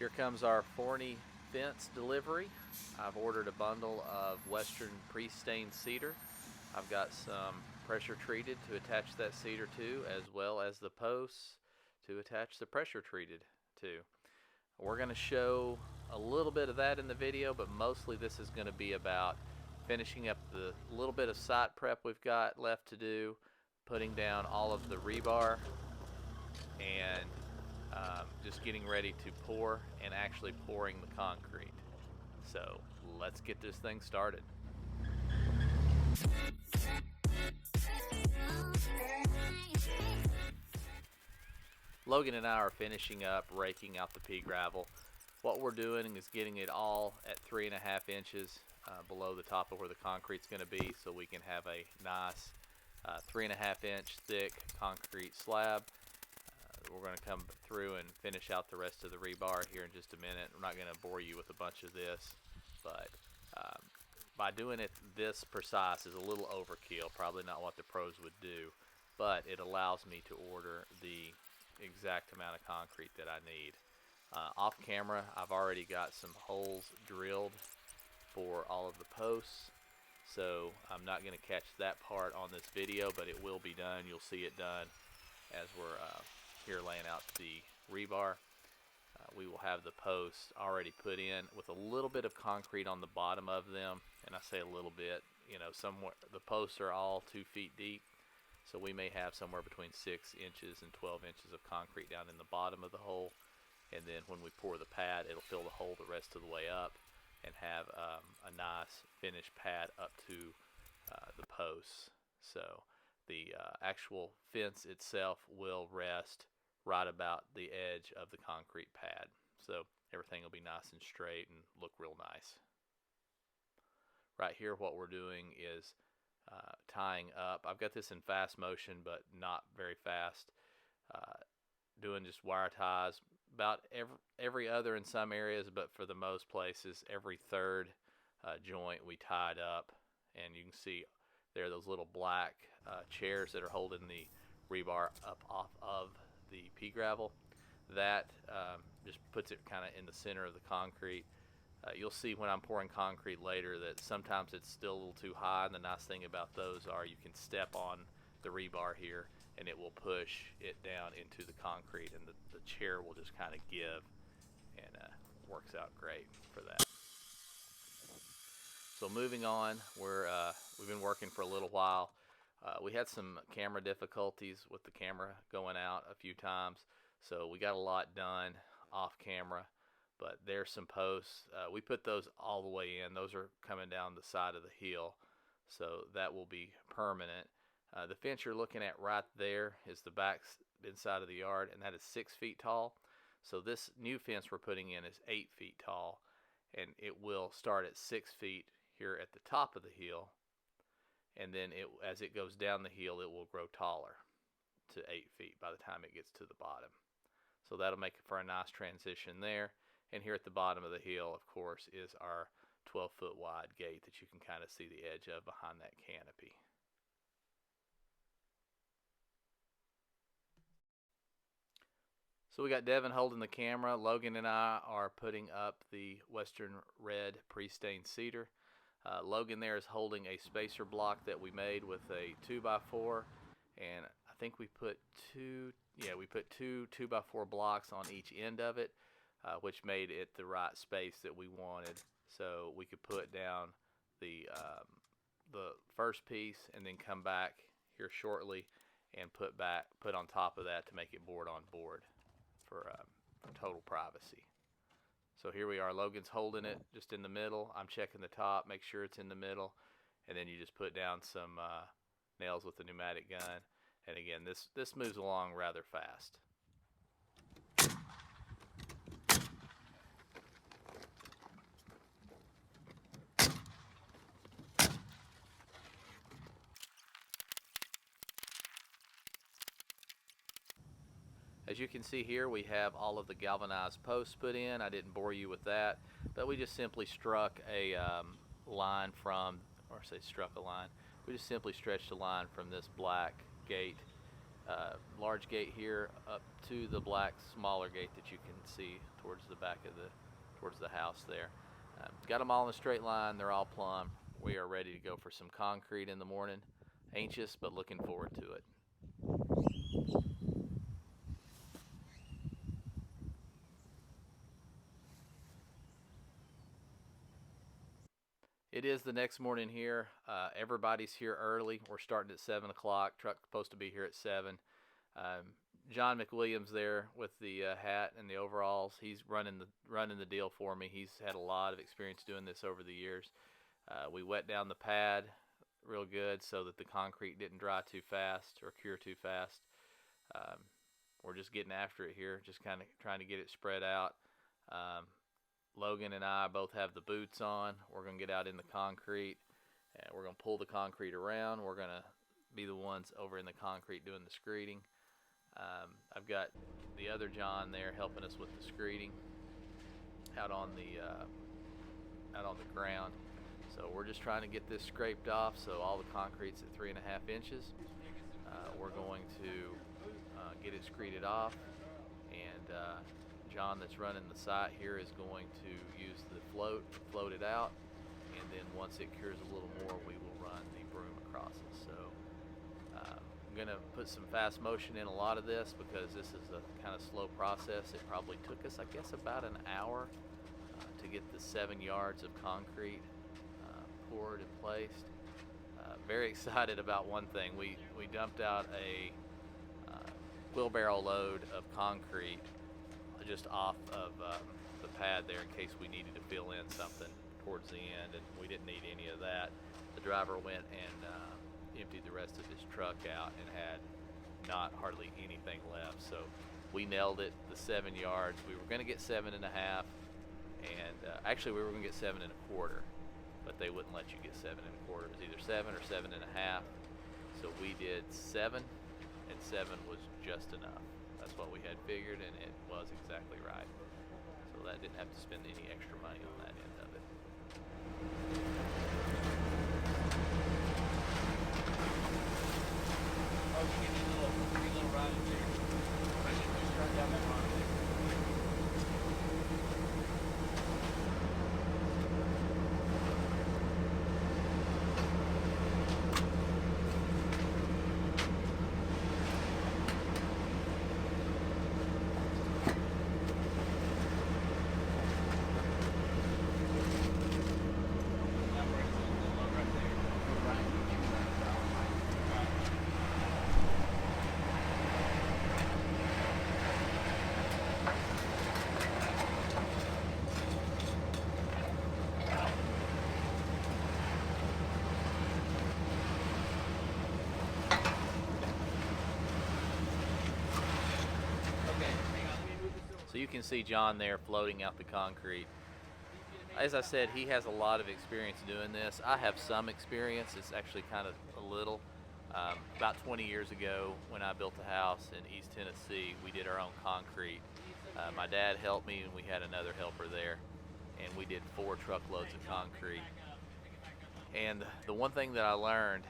Here comes our Forney fence delivery. I've ordered a bundle of Western pre-stained cedar. I've got some pressure treated to attach that cedar to, as well as the posts to attach the pressure treated to. We're going to show a little bit of that in the video, but mostly this is going to be about finishing up the little bit of site prep we've got left to do, putting down all of the rebar, and just getting ready to pour and actually pouring the concrete. So let's get this thing started. Logan and I are finishing up raking out the pea gravel. What we're doing is getting it all at 3.5 inches below the top of where the concrete's going to be, so we can have a nice 3.5 inch thick concrete slab. We're going to come through and finish out the rest of the rebar here in just a minute. I'm not going to bore you with a bunch of this, but by doing it this precise is a little overkill, probably not what the pros would do, but it allows me to order the exact amount of concrete that I need. Off camera, I've already got some holes drilled for all of the posts, so I'm not going to catch that part on this video, but it will be done. You'll see it done as we're here laying out the rebar. We will have the posts already put in with a little bit of concrete on the bottom of them, and I say a little bit, you know, somewhere the posts are all 2 feet deep, so we may have somewhere between 6 inches and 12 inches of concrete down in the bottom of the hole, and then when we pour the pad, it'll fill the hole the rest of the way up and have a nice finished pad up to the posts. So the actual fence itself will rest right about the edge of the concrete pad, so everything will be nice and straight and look real nice. Right here, what we're doing is tying up. I've got this in fast motion, but not very fast. Doing just wire ties, about every other in some areas, but for the most places, every third joint we tied up. And you can see there are those little black chairs that are holding the rebar up off of the pea gravel. That just puts it kind of in the center of the concrete. You'll see when I'm pouring concrete later that sometimes it's still a little too high, and the nice thing about those are you can step on the rebar here and it will push it down into the concrete, and the chair will just kind of give, and works out great for that. So moving on, we've been working for a little while. We had some camera difficulties with the camera going out a few times, so we got a lot done off camera, but there's some posts. We put those all the way in. Those are coming down the side of the hill, so that will be permanent. The fence you're looking at right there is the back inside of the yard, and that is 6 feet tall. So this new fence we're putting in is 8 feet tall, and it will start at 6 feet here at the top of the hill, and then as it goes down the hill, it will grow taller to 8 feet by the time it gets to the bottom. So that'll make it for a nice transition there. And here at the bottom of the hill, of course, is our 12-foot wide gate that you can kind of see the edge of behind that canopy. So we got Devin holding the camera. Logan and I are putting up the Western red pre-stained cedar. Logan there is holding a spacer block that we made with a 2x4, and I think we put two 2x4 blocks on each end of it, which made it the right space that we wanted, so we could put down the first piece and then come back here shortly and put on top of that to make it board on board for total privacy. So here we are. Logan's holding it just in the middle. I'm checking the top, make sure it's in the middle, and then you just put down some nails with the pneumatic gun. And again, this moves along rather fast. As you can see here, we have all of the galvanized posts put in. I didn't bore you with that, but we just simply struck a line from, or say struck a line, we just simply stretched a line from this black gate large gate here up to the black smaller gate that you can see towards the back of towards the house there. Got them all in a straight line. They're all plumb. We are ready to go for some concrete in the morning. Anxious, but looking forward to it. It is the next morning here. Everybody's here early. We're starting at 7 o'clock. Truck's supposed to be here at 7. John McWilliams there with the hat and the overalls. He's running the deal for me. He's had a lot of experience doing this over the years. We wet down the pad real good so that the concrete didn't dry too fast or cure too fast. We're just getting after it here, just kind of trying to get it spread out. Logan and I both have the boots on. We're going to get out in the concrete, and we're going to pull the concrete around. We're going to be the ones over in the concrete doing the screeding. I've got the other John there helping us with the screeding out on the ground. So we're just trying to get this scraped off so all the concrete's at 3.5 inches. We're going to get it screeded off, and John that's running the site here is going to use the float it out, and then once it cures a little more, we will run the broom across it. So I'm going to put some fast motion in a lot of this because this is a kind of slow process. It probably took us, I guess, about an hour to get the 7 yards of concrete poured and placed. Very excited about one thing. We dumped out a wheelbarrow load of concrete just off of the pad there in case we needed to fill in something towards the end, and we didn't need any of that. The driver went and emptied the rest of his truck out and had not hardly anything left. So we nailed it, the 7 yards. We were going to get 7.5, and actually we were going to get 7.25, but they wouldn't let you get 7.25. It was either 7 or 7.5. So we did 7, and 7 was just enough. That's what we had figured, and it was exactly right. So that didn't have to spend any extra money on that end of it. Oh, you get a little ride in there. I should just turn down that run there. So you can see John there floating out the concrete. As I said, he has a lot of experience doing this. I have some experience. It's actually kind of a little. About 20 years ago, when I built a house in East Tennessee, we did our own concrete. My dad helped me, and we had another helper there, and we did 4 truckloads of concrete. And the one thing that I learned,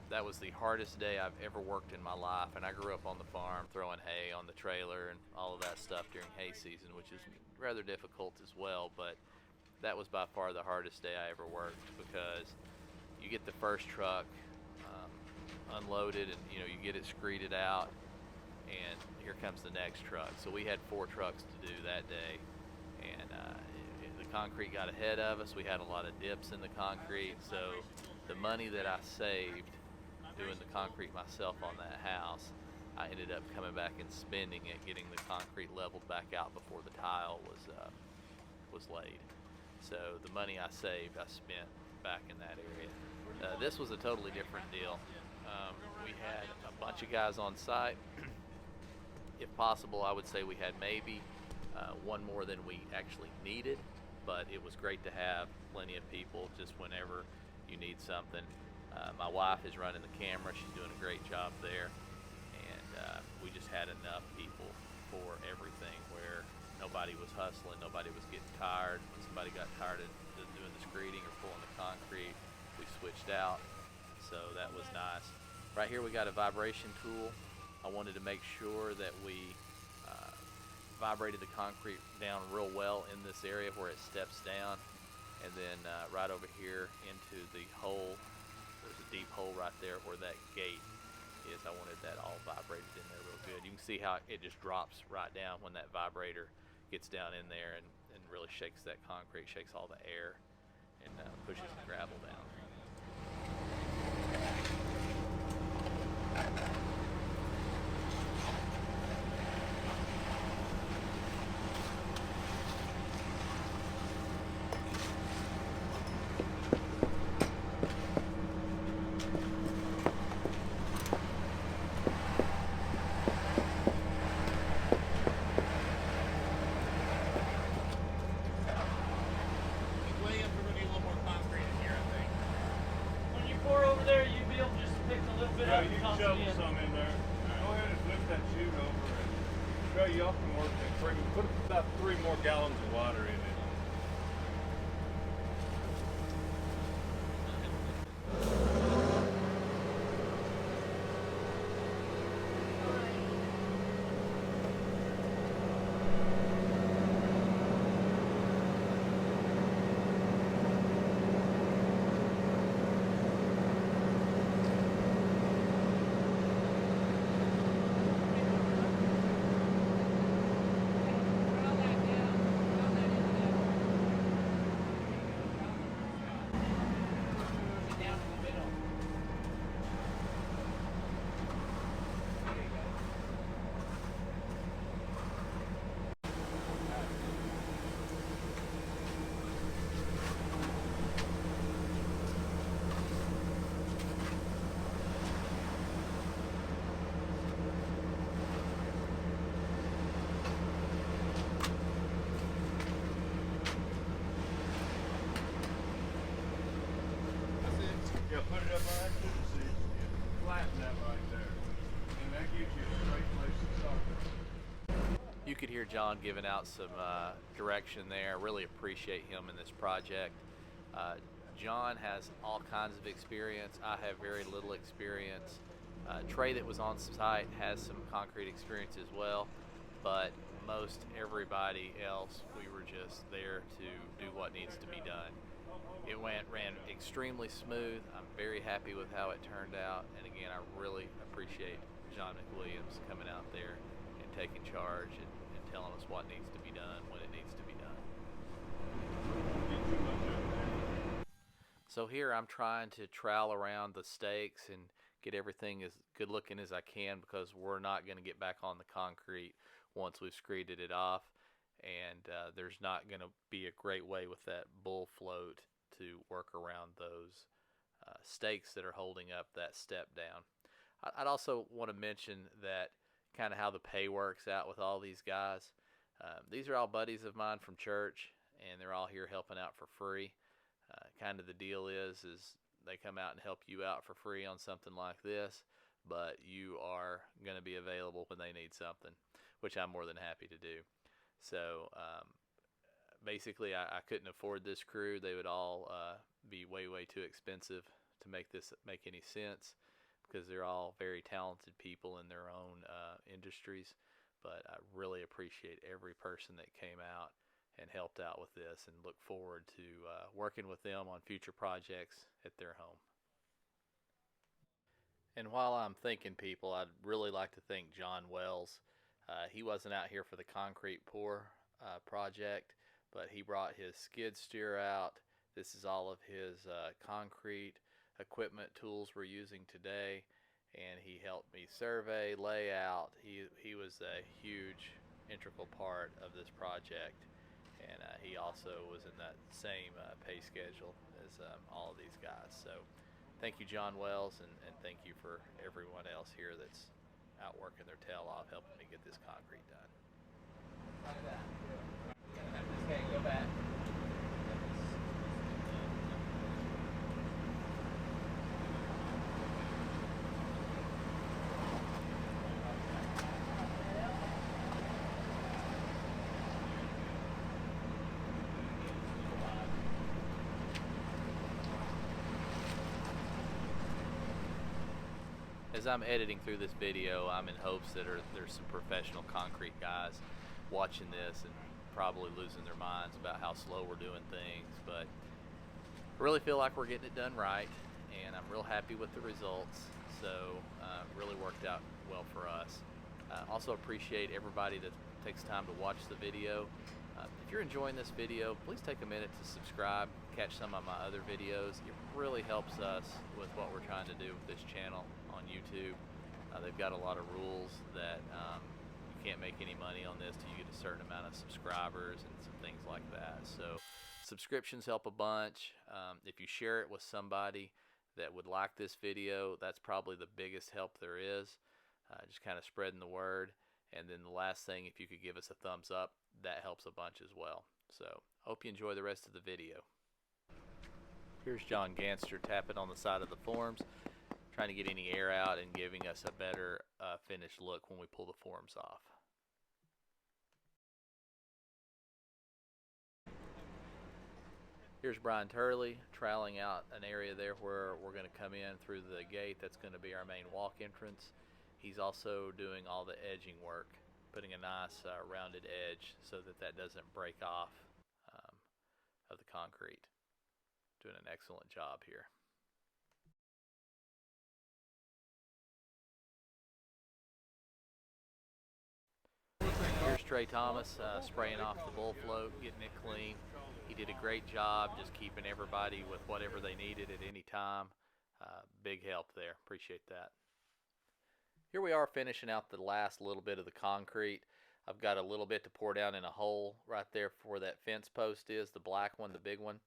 that was the hardest day I've ever worked in my life. And I grew up on the farm throwing hay on the trailer and all of that stuff during hay season, which is rather difficult as well. But that was by far the hardest day I ever worked, because you get the first truck unloaded, and you get it screeded out, and here comes the next truck. So we had 4 trucks to do that day, and the concrete got ahead of us. We had a lot of dips in the concrete, so the money that I saved doing the concrete myself on that house, I ended up coming back and spending it getting the concrete leveled back out before the tile was laid. So the money I saved, I spent back in that area. This was a totally different deal. We had a bunch of guys on site. If possible, I would say we had maybe one more than we actually needed, but it was great to have plenty of people just whenever you need something. My wife is running the camera. She's doing a great job there, and we just had enough people for everything, where nobody was hustling, nobody was getting tired. When somebody got tired of doing the screeding or pulling the concrete, we switched out, so that was nice. Right here we got a vibration tool. I wanted to make sure that we vibrated the concrete down real well in this area where it steps down, and then right over here into the hole. There's a deep hole right there where that gate is. I wanted that all vibrated in there real good. You can see how it just drops right down when that vibrator gets down in there and really shakes that concrete, shakes all the air, and pushes the gravel down. Yeah, you can shovel some in there. Go ahead and lift that chute over and Trey, you often work that. Put about 3 more gallons of water in it. Yeah, put it up right to the seat. Flatten that right there. And that gives you a great place to start. You could hear John giving out some direction there. Really appreciate him in this project. John has all kinds of experience. I have very little experience. Trey that was on site has some concrete experience as well, but most everybody else, we were just there to do what needs to be done. It ran extremely smooth. I'm very happy with how it turned out, and again, I really appreciate John McWilliams coming out there and taking charge and telling us what needs to be done when it needs to be done. So here I'm trying to trowel around the stakes and get everything as good looking as I can, because we're not going to get back on the concrete once we've screeded it off, and there's not going to be a great way with that bull float to work around those stakes that are holding up that step down. I'd also want to mention that kind of how the pay works out with all these guys. These are all buddies of mine from church, and they're all here helping out for free. Kind of the deal is they come out and help you out for free on something like this, but you are going to be available when they need something, which I'm more than happy to do. So basically, I couldn't afford this crew. They would all be way too expensive to make this make any sense, because they're all very talented people in their own industries. But I really appreciate every person that came out and helped out with this, and look forward to working with them on future projects at their home. And while I'm thanking people, I'd really like to thank John Wells. He wasn't out here for the concrete pour project, but he brought his skid steer out. This is all of his concrete equipment tools we're using today, and he helped me survey, lay out. He was a huge integral part of this project, and he also was in that same pay schedule as all of these guys. So thank you, John Wells, and thank you for everyone else here that's out working their tail off helping me get this concrete done. Like that. We're gonna have this guy go back. as I'm editing through this video, I'm in hopes that there's some professional concrete guys watching this and probably losing their minds about how slow we're doing things, but I really feel like we're getting it done right, and I'm real happy with the results. So really worked out well for us. Also appreciate everybody that takes time to watch the video. If you're enjoying this video, please take a minute to subscribe, catch some of my other videos. It really helps us with what we're trying to do with this channel on YouTube. They've got a lot of rules that you can't make any money on this till you get a certain amount of subscribers and some things like that. So subscriptions help a bunch. If you share it with somebody that would like this video, that's probably the biggest help there is. Just kind of spreading the word. And then the last thing, if you could give us a thumbs up, that helps a bunch as well. So hope you enjoy the rest of the video. Here's John Ganster tapping on the side of the forms, trying to get any air out and giving us a better finished look when we pull the forms off. Here's Brian Turley troweling out an area there where we're going to come in through the gate. That's going to be our main walk entrance. He's also doing all the edging work, putting a nice rounded edge so that doesn't break off of the concrete. Doing an excellent job here. Here's Trey Thomas spraying off the bull float, getting it clean. He did a great job just keeping everybody with whatever they needed at any time. Big help there. Appreciate that. Here we are finishing out the last little bit of the concrete. I've got a little bit to pour down in a hole right there where that fence post is, the black one, the big one.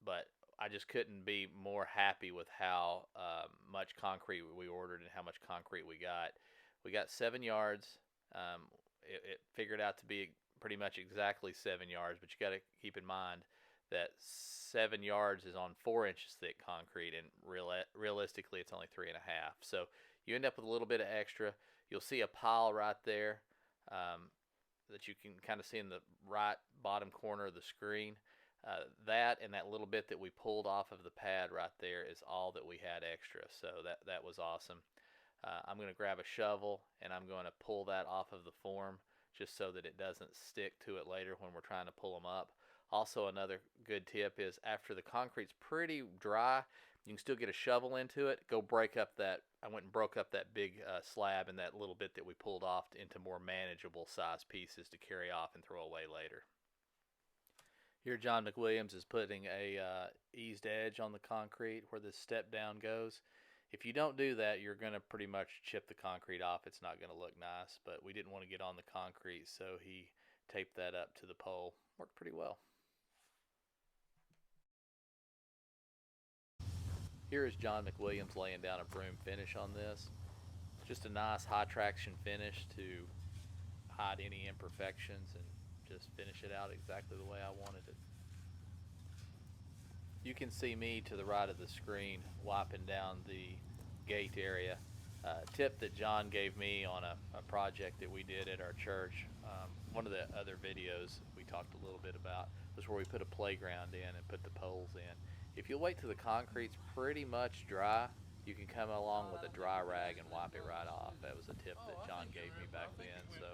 But I just couldn't be more happy with how much concrete we ordered and how much concrete we got. We got 7 yards. It figured out to be pretty much exactly 7 yards, but you got to keep in mind that 7 yards is on 4 inches thick concrete, and realistically it's only 3.5. So you end up with a little bit of extra. You'll see a pile right there that you can kind of see in the right bottom corner of the screen. That and that little bit that we pulled off of the pad right there is all that we had extra. So that was awesome. I'm going to grab a shovel and I'm going to pull that off of the form just so that it doesn't stick to it later when we're trying to pull them up. Also, another good tip is after the concrete's pretty dry, you can still get a shovel into it. Go break up that. I went and broke up that big slab and that little bit that we pulled off into more manageable size pieces to carry off and throw away later. Here John McWilliams is putting a eased edge on the concrete where this step down goes. If you don't do that, you're going to pretty much chip the concrete off. It's not going to look nice, but we didn't want to get on the concrete, so he taped that up to the pole. Worked pretty well. Here is John McWilliams laying down a broom finish on this. Just a nice high traction finish to hide any imperfections and just finish it out exactly the way I wanted it. You can see me to the right of the screen wiping down the gate area. Tip that John gave me on a project that we did at our church. One of the other videos we talked a little bit about was where we put a playground in and put the poles in. If you wait till the concrete's pretty much dry, you can come along with a dry rag and wipe it right off. That was a tip that John gave me back then, so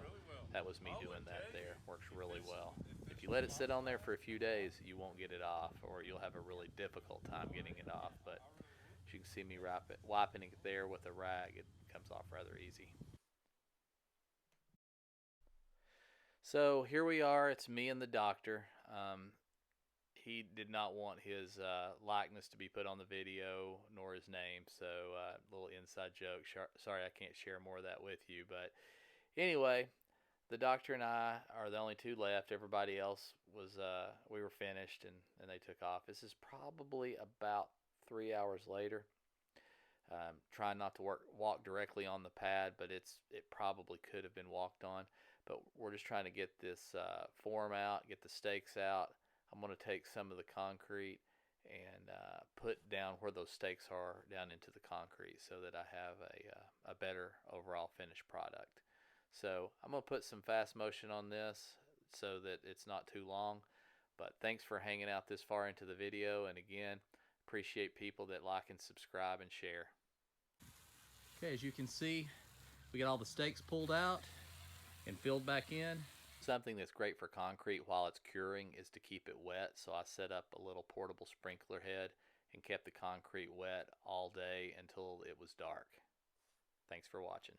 that was me doing that there. Works really well. If you let it sit on there for a few days, you won't get it off, or you'll have a really difficult time getting it off. But as you can see me wiping it there with a rag, it comes off rather easy. So here we are. It's me and the doctor. He did not want his likeness to be put on the video, nor his name, so little inside joke. Sorry I can't share more of that with you, but anyway, the doctor and I are the only two left. Everybody else was, we were finished, and they took off. This is probably about 3 hours later. Trying not to walk directly on the pad, but it probably could have been walked on. But we're just trying to get this form out, get the stakes out. I'm going to take some of the concrete and put down where those stakes are down into the concrete so that I have a better overall finished product. So I'm going to put some fast motion on this so that it's not too long. But thanks for hanging out this far into the video. And again, appreciate people that like and subscribe and share. Okay, as you can see, we got all the stakes pulled out and filled back in. Something that's great for concrete while it's curing is to keep it wet, so I set up a little portable sprinkler head and kept the concrete wet all day until it was dark. Thanks for watching.